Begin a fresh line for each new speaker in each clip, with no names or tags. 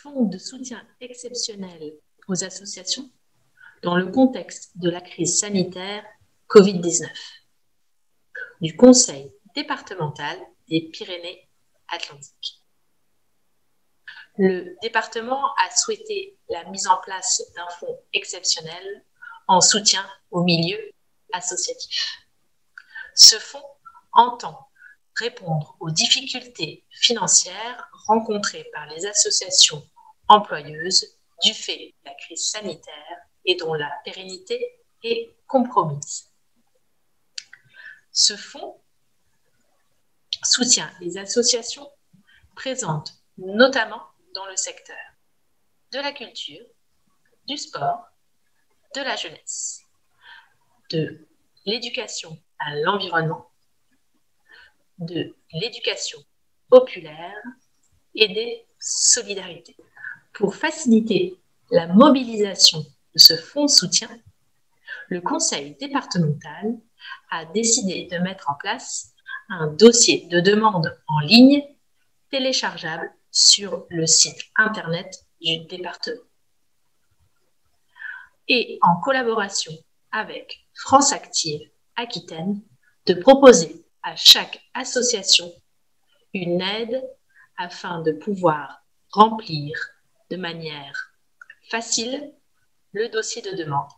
fonds de soutien exceptionnel aux associations dans le contexte de la crise sanitaire Covid-19 du Conseil départemental des Pyrénées-Atlantiques. Le département a souhaité la mise en place d'un fonds exceptionnel en soutien au milieu associatif. Ce fonds entend répondre aux difficultés financières rencontrées par les associations employeuses du fait de la crise sanitaire et dont la pérennité est compromise. Ce fonds soutient les associations présentes notamment dans le secteur de la culture, du sport, de la jeunesse, de l'éducation à l'environnement, de l'éducation populaire et des solidarités. Pour faciliter la mobilisation de ce fonds de soutien, le conseil départemental a décidé de mettre en place un dossier de demande en ligne téléchargeable sur le site internet du département. Et en collaboration avec France Active Aquitaine, de proposer à chaque association une aide afin de pouvoir remplir de manière facile le dossier de demande.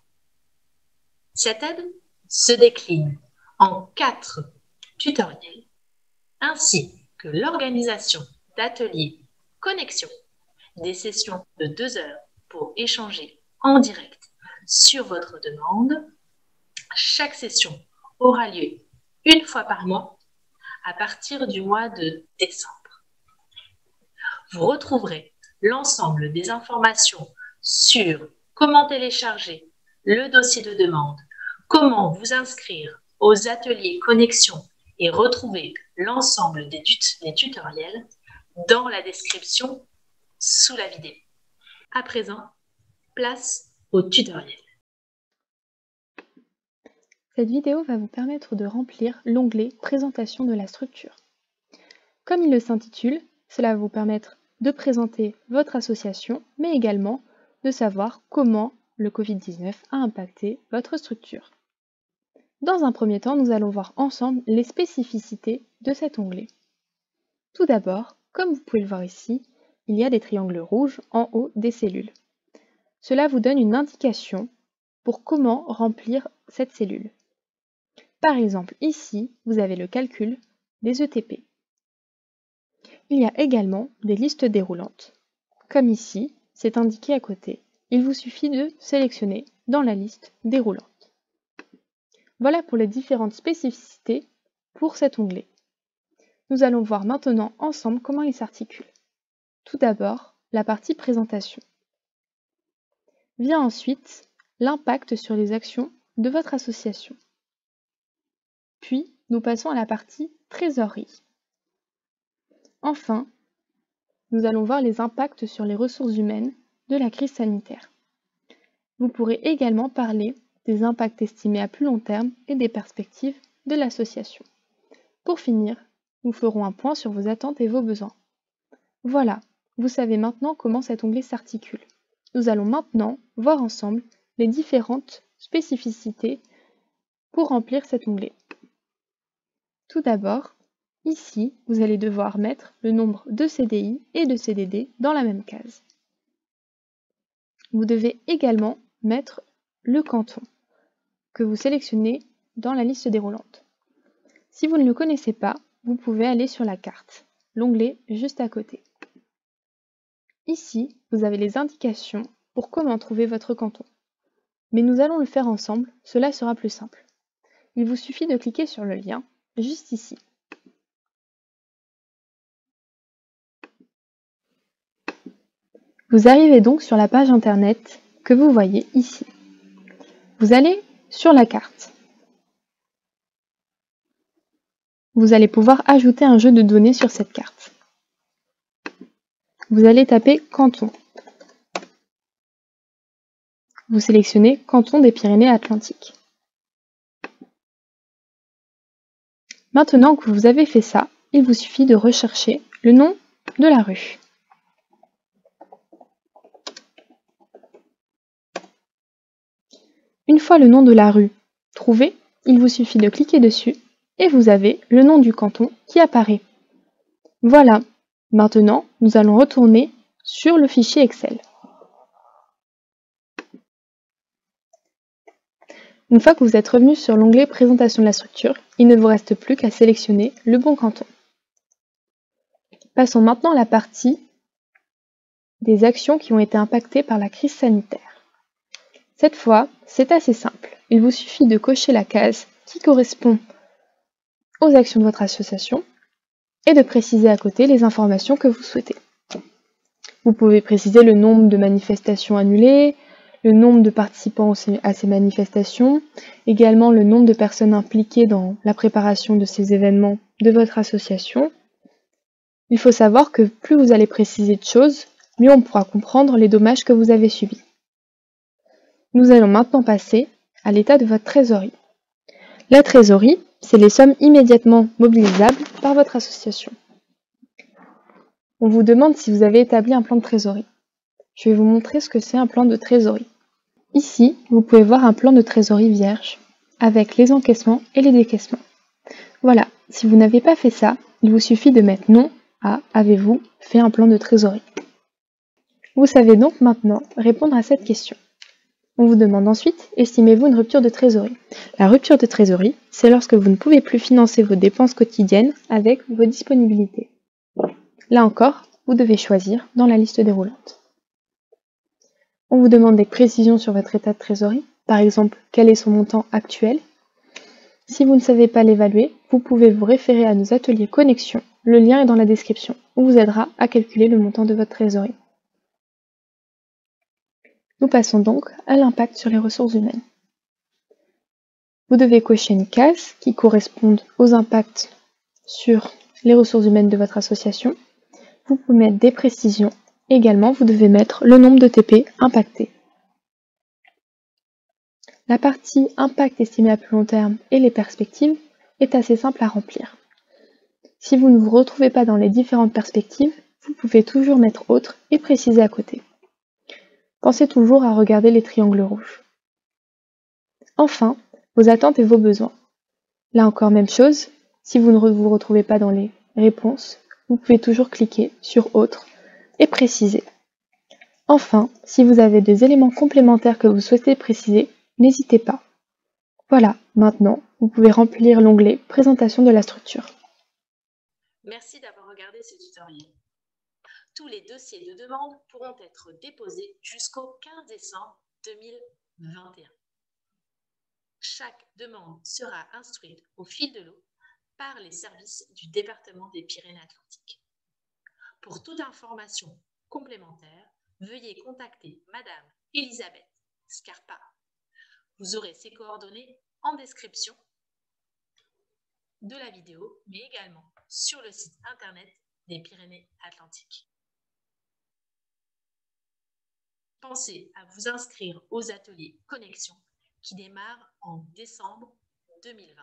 Cette aide se décline en 4 tutoriels ainsi que l'organisation d'ateliers connexion, des sessions de 2 heures pour échanger en direct sur votre demande. Chaque session aura lieu une fois par mois à partir du mois de décembre. Vous retrouverez l'ensemble des informations sur comment télécharger le dossier de demande, comment vous inscrire aux ateliers connexion et retrouver l'ensemble des tutoriels dans la description sous la vidéo. À présent, place au tutoriel.
Cette vidéo va vous permettre de remplir l'onglet « Présentation de la structure ». Comme il s'intitule, cela va vous permettre de présenter votre association, mais également de savoir comment le Covid-19 a impacté votre structure. Dans un premier temps, nous allons voir ensemble les spécificités de cet onglet. Tout d'abord, comme vous pouvez le voir ici, il y a des triangles rouges en haut des cellules. Cela vous donne une indication pour comment remplir cette cellule. Par exemple, ici, vous avez le calcul des ETP. Il y a également des listes déroulantes. Comme ici, c'est indiqué à côté. Il vous suffit de sélectionner dans la liste déroulante. Voilà pour les différentes spécificités pour cet onglet. Nous allons voir maintenant ensemble comment il s'articule. Tout d'abord, la partie présentation. Vient ensuite l'impact sur les actions de votre association. Puis, nous passons à la partie trésorerie. Enfin, nous allons voir les impacts sur les ressources humaines de la crise sanitaire. Vous pourrez également parler des impacts estimés à plus long terme et des perspectives de l'association. Pour finir, nous ferons un point sur vos attentes et vos besoins. Voilà, vous savez maintenant comment cet onglet s'articule. Nous allons maintenant voir ensemble les différentes spécificités pour remplir cet onglet. Tout d'abord, ici, vous allez devoir mettre le nombre de CDI et de CDD dans la même case. Vous devez également mettre le canton que vous sélectionnez dans la liste déroulante. Si vous ne le connaissez pas, vous pouvez aller sur la carte, l'onglet juste à côté. Ici, vous avez les indications pour comment trouver votre canton. Mais nous allons le faire ensemble, cela sera plus simple. Il vous suffit de cliquer sur le lien juste ici. Vous arrivez donc sur la page internet que vous voyez ici. Vous allez sur la carte. Vous allez pouvoir ajouter un jeu de données sur cette carte. Vous allez taper canton. Vous sélectionnez canton des Pyrénées-Atlantiques. Maintenant que vous avez fait ça, il vous suffit de rechercher le nom de la rue. Une fois le nom de la rue trouvé, il vous suffit de cliquer dessus et vous avez le nom du canton qui apparaît. Voilà, maintenant nous allons retourner sur le fichier Excel. Une fois que vous êtes revenu sur l'onglet Présentation de la structure, il ne vous reste plus qu'à sélectionner le bon canton. Passons maintenant à la partie des actions qui ont été impactées par la crise sanitaire. Cette fois, c'est assez simple. Il vous suffit de cocher la case qui correspond aux actions de votre association et de préciser à côté les informations que vous souhaitez. Vous pouvez préciser le nombre de manifestations annulées, le nombre de participants à ces manifestations, également le nombre de personnes impliquées dans la préparation de ces événements de votre association. Il faut savoir que plus vous allez préciser de choses, mieux on pourra comprendre les dommages que vous avez subis. Nous allons maintenant passer à l'état de votre trésorerie. La trésorerie, c'est les sommes immédiatement mobilisables par votre association. On vous demande si vous avez établi un plan de trésorerie. Je vais vous montrer ce que c'est un plan de trésorerie. Ici, vous pouvez voir un plan de trésorerie vierge, avec les encaissements et les décaissements. Voilà, si vous n'avez pas fait ça, il vous suffit de mettre non à « Avez-vous fait un plan de trésorerie ?» Vous savez donc maintenant répondre à cette question. On vous demande ensuite, estimez-vous une rupture de trésorerie? La rupture de trésorerie, c'est lorsque vous ne pouvez plus financer vos dépenses quotidiennes avec vos disponibilités. Là encore, vous devez choisir dans la liste déroulante. On vous demande des précisions sur votre état de trésorerie, par exemple, quel est son montant actuel. Si vous ne savez pas l'évaluer, vous pouvez vous référer à nos ateliers connexion, le lien est dans la description, on vous aidera à calculer le montant de votre trésorerie. Nous passons donc à l'impact sur les ressources humaines. Vous devez cocher une case qui corresponde aux impacts sur les ressources humaines de votre association. Vous pouvez mettre des précisions. Également, vous devez mettre le nombre de TP impactés. La partie impact estimé à plus long terme et les perspectives est assez simple à remplir. Si vous ne vous retrouvez pas dans les différentes perspectives, vous pouvez toujours mettre autre et préciser à côté. Pensez toujours à regarder les triangles rouges. Enfin, vos attentes et vos besoins. Là encore, même chose, si vous ne vous retrouvez pas dans les réponses, vous pouvez toujours cliquer sur Autre et préciser. Enfin, si vous avez des éléments complémentaires que vous souhaitez préciser, n'hésitez pas. Voilà, maintenant, vous pouvez remplir l'onglet Présentation de la structure.
Merci d'avoir regardé ce tutoriel. Tous les dossiers de demande pourront être déposés jusqu'au 15 décembre 2021. Chaque demande sera instruite au fil de l'eau par les services du département des Pyrénées-Atlantiques. Pour toute information complémentaire, veuillez contacter Madame Elisabeth Scarpa. Vous aurez ses coordonnées en description de la vidéo, mais également sur le site internet des Pyrénées-Atlantiques. Pensez à vous inscrire aux ateliers Connexion qui démarrent en décembre 2020.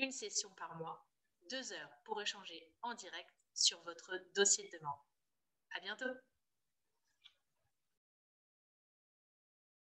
Une session par mois, 2 heures pour échanger en direct sur votre dossier de demande. À bientôt!